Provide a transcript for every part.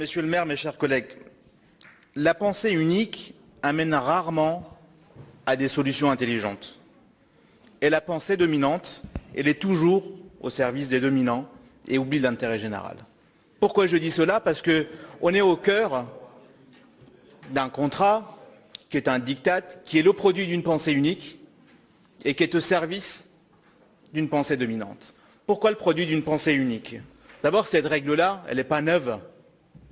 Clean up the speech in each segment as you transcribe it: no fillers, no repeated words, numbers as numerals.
Monsieur le maire, mes chers collègues, la pensée unique amène rarement à des solutions intelligentes. Et la pensée dominante, elle est toujours au service des dominants et oublie l'intérêt général. Pourquoi je dis cela? Parce qu'on est au cœur d'un contrat qui est un diktat, qui est le produit d'une pensée unique et qui est au service d'une pensée dominante. Pourquoi le produit d'une pensée unique? D'abord, cette règle-là, elle n'est pas neuve,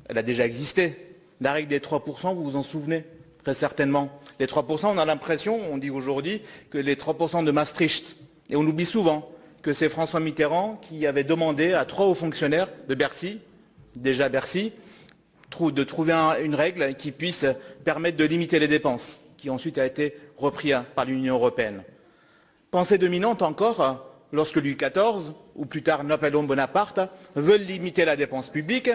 elle a déjà existé. La règle des 3%, vous vous en souvenez très certainement. Les 3%, on a l'impression, on dit aujourd'hui, que les 3% de Maastricht. Et on oublie souvent que c'est François Mitterrand qui avait demandé à 3 hauts fonctionnaires de Bercy, déjà Bercy, de trouver une règle qui puisse permettre de limiter les dépenses, qui ensuite a été repris par l'Union européenne. Pensée dominante encore, lorsque Louis XIV, ou plus tard Napoléon Bonaparte, veulent limiter la dépense publique.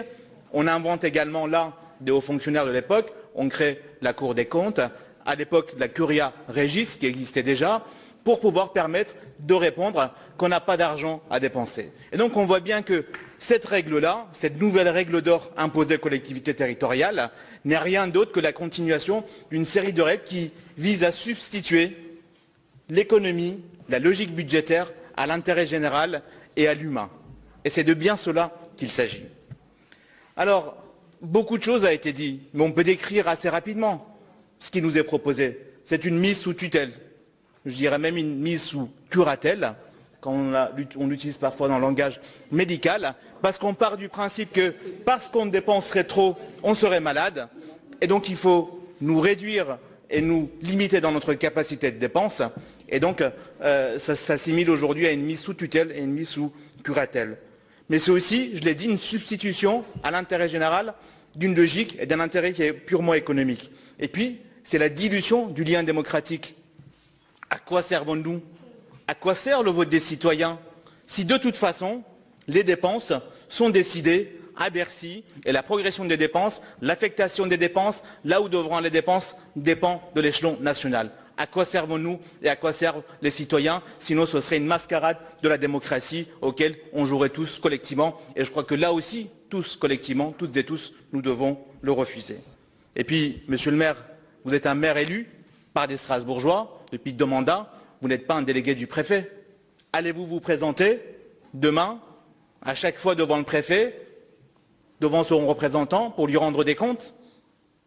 On invente également là des hauts fonctionnaires de l'époque, on crée la Cour des comptes, à l'époque la Curia Regis qui existait déjà, pour pouvoir permettre de répondre qu'on n'a pas d'argent à dépenser. Et donc on voit bien que cette règle-là, cette nouvelle règle d'or imposée aux collectivités territoriales, n'est rien d'autre que la continuation d'une série de règles qui visent à substituer l'économie, la logique budgétaire à l'intérêt général et à l'humain. Et c'est de bien cela qu'il s'agit. Alors, beaucoup de choses ont été dites, mais on peut décrire assez rapidement ce qui nous est proposé. C'est une mise sous tutelle, je dirais même une mise sous curatelle, quand on l'utilise parfois dans le langage médical, parce qu'on part du principe que parce qu'on dépenserait trop, on serait malade, et donc il faut nous réduire et nous limiter dans notre capacité de dépense, et donc ça s'assimile aujourd'hui à une mise sous tutelle et une mise sous curatelle. Mais c'est aussi, je l'ai dit, une substitution à l'intérêt général d'une logique et d'un intérêt qui est purement économique. Et puis, c'est la dilution du lien démocratique. À quoi servons-nous? À quoi sert le vote des citoyens si de toute façon, les dépenses sont décidées à Bercy et la progression des dépenses, l'affectation des dépenses, là où devront aller les dépenses, dépend de l'échelon national. À quoi servons-nous et à quoi servent les citoyens? Sinon, ce serait une mascarade de la démocratie auquel on jouerait tous collectivement. Et je crois que là aussi, tous collectivement, toutes et tous, nous devons le refuser. Et puis, monsieur le maire, vous êtes un maire élu par des Strasbourgeois depuis 2 mandats. Vous n'êtes pas un délégué du préfet. Allez-vous vous présenter demain, à chaque fois devant le préfet, devant son représentant, pour lui rendre des comptes?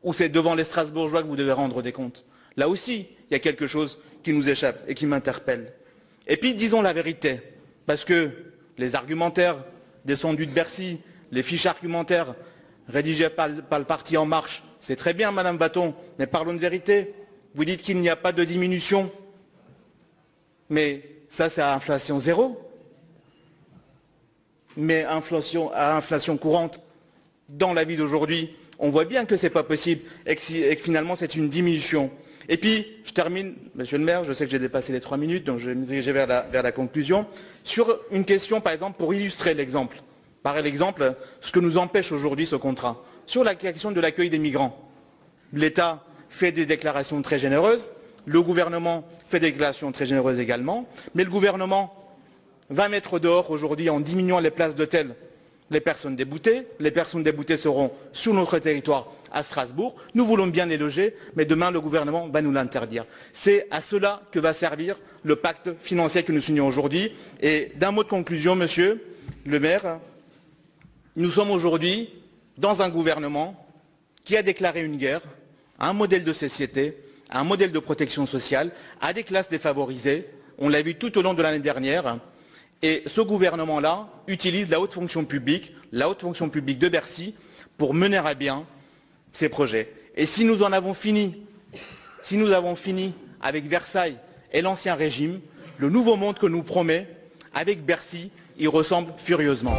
Ou c'est devant les Strasbourgeois que vous devez rendre des comptes? Là aussi, il y a quelque chose qui nous échappe et qui m'interpelle. Et puis, disons la vérité, parce que les argumentaires descendus de Bercy, les fiches argumentaires rédigées par le parti En Marche, c'est très bien, Madame Baton, mais parlons de vérité. Vous dites qu'il n'y a pas de diminution. Mais ça, c'est à inflation zéro. Mais à inflation courante, dans la vie d'aujourd'hui, on voit bien que ce n'est pas possible et que finalement, c'est une diminution. Et puis, je termine, monsieur le maire, je sais que j'ai dépassé les 3 minutes, donc je vais me diriger vers la conclusion, sur une question, par exemple, pour illustrer l'exemple. Par l'exemple, ce que nous empêche aujourd'hui ce contrat. Sur la question de l'accueil des migrants, l'État fait des déclarations très généreuses, le gouvernement fait des déclarations très généreuses également, mais le gouvernement va mettre dehors aujourd'hui, en diminuant les places d'hôtel, les personnes déboutées. Les personnes déboutées seront sur notre territoire à Strasbourg. Nous voulons bien les loger, mais demain le gouvernement va nous l'interdire. C'est à cela que va servir le pacte financier que nous signons aujourd'hui. Et d'un mot de conclusion, monsieur le maire, nous sommes aujourd'hui dans un gouvernement qui a déclaré une guerre à un modèle de société, à un modèle de protection sociale, à des classes défavorisées. On l'a vu tout au long de l'année dernière. Et ce gouvernement-là utilise la haute fonction publique de Bercy, pour mener à bien ces projets. Et si nous en avons fini, si nous avons fini avec Versailles et l'Ancien Régime, le nouveau monde que nous promet avec Bercy, il ressemble furieusement.